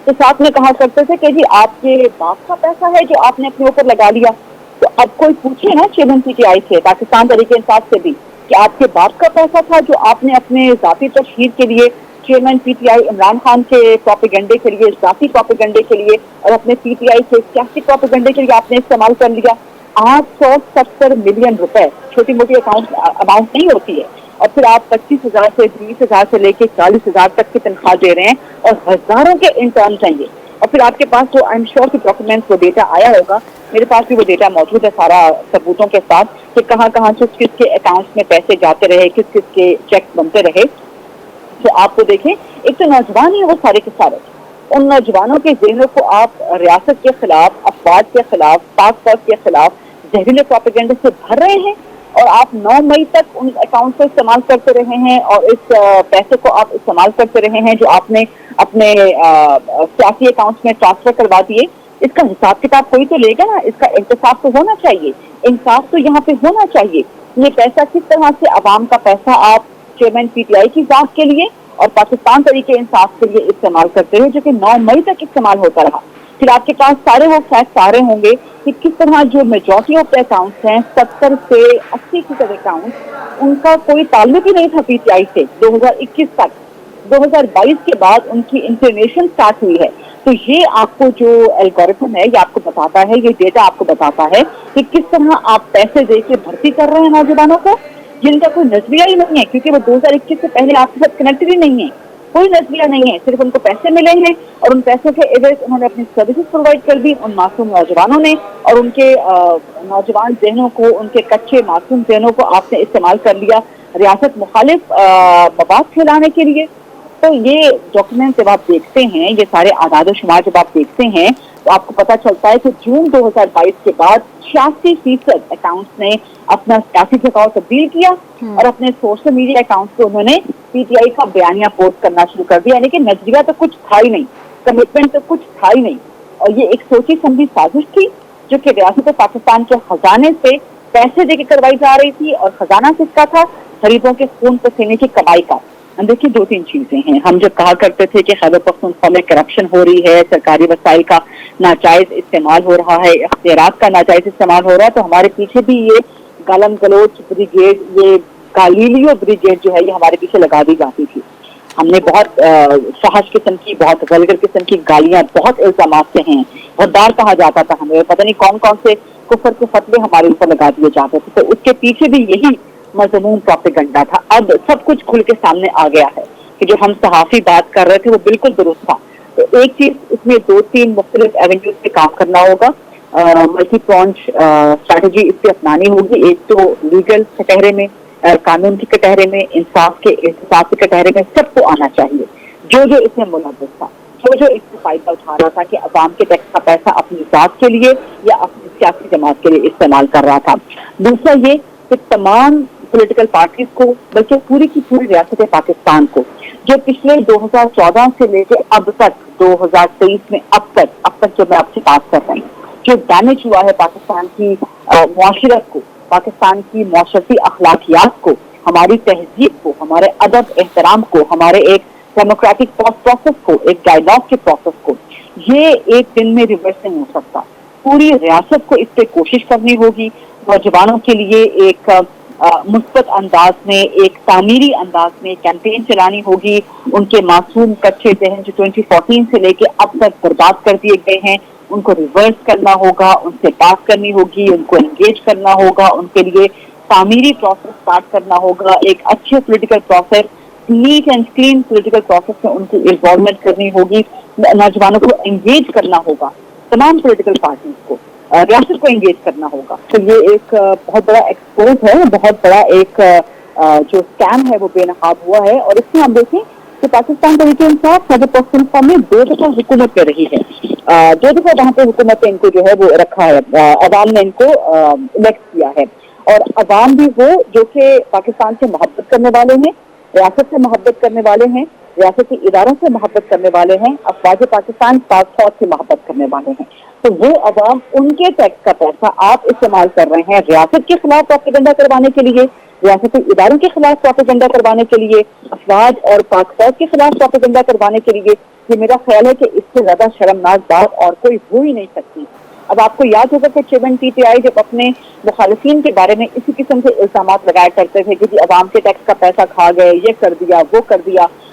تو ساتھ میں کہا کرتے تھے کہ جی آپ کے باپ کا پیسہ ہے جو آپ نے اپنے اوپر لگا لیا. تو اب کوئی پوچھے نا چیئرمین پی ٹی آئی سے, پاکستان تحریک انصاف سے بھی, کہ آپ کے باپ کا پیسہ تھا جو آپ نے اپنے ذاتی تشہیر کے لیے, chairman P T I Imran Khan کے پروپیگنڈے کے لیے, ذاتی پروپیگنڈے کے لیے اور اپنے پی ٹی آئی کے سیاسی پروپیگنڈے کے لیے آپ نے استعمال کر لیا. 870 ملین روپے چھوٹی موٹی اماؤنٹ نہیں ہوتی ہے. اور پھر آپ 25,000 سے 20,000 سے لے کے 40,000 تک کی تنخواہ دے رہے ہیں اور ہزاروں کے انٹرنز ہیں یہ. اور پھر آپ کے پاس وہ آئی ایم شیور کہ ڈاکومنٹس وہ ڈیٹا آیا ہوگا, میرے پاس بھی وہ ڈیٹا موجود ہے سارا ثبوتوں کے ساتھ, کہ کہاں کہاں کس کس کے اکاؤنٹس میں پیسے جاتے رہے, کس کس کے چیک بنتے رہے. تو آپ کو دیکھیں, ایک تو نوجوان ہی وہ سارے کے سارے, ان نوجوانوں کے ذہنوں کو آپ ریاست کے خلاف, افواج کے خلاف, پاک فوج کے خلاف زہریلے پروپیگنڈے سے بھر رہے ہیں, اور آپ 9 مئی تک ان اکاؤنٹ کو استعمال کرتے رہے ہیں اور اس پیسے کو آپ استعمال کرتے رہے ہیں جو آپ نے اپنے سیاسی اکاؤنٹس میں ٹرانسفر کروا دیے. اس کا حساب کتاب کوئی تو لے گا نا, اس کا احتساب تو ہونا چاہیے, انصاف تو یہاں پہ ہونا چاہیے. یہ پیسہ کس طرح سے عوام کا پیسہ آپ چیئرمین پی ٹی آئی کی ذات کے لیے اور پاکستان تحریک انصاف کے لیے استعمال کرتے رہے, جو کہ 9 مئی تک استعمال ہوتا رہا. پھر آپ کے پاس سارے وہ فیکٹس سارے ہوں گے کہ کس طرح جو میجورٹی آف اکاؤنٹس ہیں 70 سے 80% اکاؤنٹس, ان کا کوئی تعلق ہی نہیں تھا پی ٹی آئی سے 2021 تک. 2022 کے بعد ان کی انفارمیشن سٹارٹ ہوئی ہے. تو یہ آپ کو جو الگورتھم ہے یہ آپ کو بتاتا ہے, یہ ڈیٹا آپ کو بتاتا ہے کہ کس طرح آپ پیسے دے کے بھرتی کر رہے ہیں نوجوانوں کو جن کا کوئی نظریہ ہی نہیں ہے, کیونکہ وہ 2021 سے پہلے آپ کے ساتھ کنیکٹڈ ہی نہیں ہے, کوئی نظریہ نہیں ہے, صرف ان کو پیسے ملے ہیں اور ان پیسوں کے عوض انہوں نے اپنی سروسز پرووائڈ کر دی ان معصوم نوجوانوں نے, اور ان کے نوجوان ذہنوں کو, ان کے کچے معصوم ذہنوں کو آپ نے استعمال کر لیا ریاست مخالف مواد پھیلانے کے لیے. تو یہ ڈاکومنٹ جب آپ دیکھتے ہیں, یہ سارے اعداد و شمار جب آپ دیکھتے ہیں تو آپ کو پتہ چلتا ہے کہ جون 2022 کے بعد 86% اکاؤنٹس نے اپنا سیاسی جھکاؤ تبدیل کیا اور اپنے سوشل میڈیا اکاؤنٹس کو انہوں نے پی ٹی آئی کا بیانیہ پوسٹ کرنا شروع کر دیا. یعنی کہ نظریہ تو کچھ تھا ہی نہیں, کمٹمنٹ تو کچھ تھا ہی نہیں, اور یہ ایک سوچی سمجھی سازش تھی جو کہ ریاست پاکستان کے خزانے سے پیسے دے کے کروائی جا رہی تھی. اور خزانہ کس کا تھا؟ غریبوں کے خون پسینے کی کمائی کا. دیکھیے 2-3 چیزیں ہیں. ہم جب کہا کرتے تھے کہ خیبر پختونخوا میں کرپشن ہو رہی ہے, سرکاری وسائل کا ناجائز استعمال ہو رہا ہے, اختیارات کا ناجائز استعمال ہو رہا ہے, تو ہمارے پیچھے بھی یہ گالم گلوچ بریگیڈ, یہ گالیلیو بریگیڈ جو ہے یہ ہمارے پیچھے لگا دی جاتی تھی. ہم نے بہت فحش قسم کی, بہت ولگر قسم کی گالیاں, بہت الزامات سے ہیں, غدار کہا جاتا تھا ہمیں, پتہ نہیں کون کون سے کفر کے فتوے ہمارے اوپر لگا دیے جاتے تھے. تو اس کے پیچھے بھی یہی مضمون پروپیگنڈا تھا. اب سب کچھ کھل کے سامنے آ گیا ہے کہ جو ہم صحافی بات کر رہے تھے وہ بالکل درست تھا. تو ایک چیز اس میں 2-3 مختلف ایونیوز پہ کام کرنا ہوگا, ملٹی پرونج اسٹریٹجی اس پہ اپنانی ہوگی. ایک تو لیگل کٹہرے میں, قانون کی کٹہرے میں, انصاف کے احتساب کے کٹہرے میں سب کو آنا چاہیے جو اس میں ملوث تھا, جو اس سے فائدہ اٹھا رہا تھا کہ عوام کے ٹیکس کا پیسہ اپنی ذات کے لیے یا اپنی سیاسی جماعت کے لیے استعمال کر رہا تھا. دوسرا یہ کہ تمام پولیٹیکل پارٹیز کو, بلکہ پوری کی پوری ریاست پاکستان کو, جو پچھلے 2014 سے لے کے اب تک 2023 میں اب تک جو میں آپ سے بات کر رہی ہوں, جو ڈیمیج ہوا ہے پاکستان کی معاشرت کو, پاکستان کی معاشرتی اخلاقیات کو, ہماری تہذیب کو, ہمارے ادب احترام کو, ہمارے ایک ڈیموکریٹک پروسیس کو, ایک ڈائیلاگ کے پروسیس کو, یہ ایک دن میں ریورس نہیں ہو سکتا. پوری ریاست کو اس پہ کوشش کرنی ہوگی. نوجوانوں کے لیے ایک مثبت انداز میں, ایک تعمیری انداز میں کیمپین چلانی ہوگی. ان کے معصوم کچے ذہن جو 2014 سے لے کے اب تک برباد کر دیے گئے ہیں, ان کو ریورس کرنا ہوگا, ان سے بات کرنی ہوگی, ان کو انگیج کرنا ہوگا, ان کے لیے تعمیری پروسیس سٹارٹ کرنا ہوگا, ایک اچھے political process, neat and clean political process میں ان کی انوالومنٹ کرنی ہوگی. نوجوانوں کو انگیج کرنا ہوگا, تمام پولیٹیکل پارٹیز کو, ریاست کو انگیج کرنا ہوگا. تو یہ ایک بہت بڑا ایکسپوز ہے, بہت بڑا ایک جو اسکیم ہے وہ بے نقاب ہوا ہے. اور اس میں ہم دیکھیں کہ پاکستان تحریک انصاف خیبر پختونخوا میں 2 دفعہ حکومت پہ رہی ہے, 2 دفعہ وہاں پہ حکومت پہ ان کو جو ہے وہ رکھا ہے, عوام نے ان کو الیکٹ کیا ہے. اور عوام بھی وہ جو کہ پاکستان سے محبت کرنے والے ہیں, ریاست سے محبت کرنے والے ہیں, ریاستی اداروں سے محبت کرنے والے ہیں, افواج پاکستان پاک فوج سے محبت کرنے والے ہیں. تو وہ عوام, ان کے ٹیکس کا پیسہ آپ استعمال کر رہے ہیں ریاست کے خلاف پروپیگنڈا کروانے کے لیے, ریاستی اداروں کے خلاف پروپیگنڈا کروانے کے لیے، افواج اور پاک فوج کے خلاف پروپیگنڈا کروانے کے لیے، یہ میرا خیال ہے کہ اس سے زیادہ شرمناک بات اور کوئی ہو ہی نہیں سکتی۔ اب آپ کو یاد ہوگا کہ چیئرمین پی ٹی آئی جب اپنے مخالفین کے بارے میں اسی قسم کے الزامات لگایا کرتے تھے کہ جی عوام کے ٹیکس کا پیسہ کھا گئے، یہ کر دیا وہ کر دیا،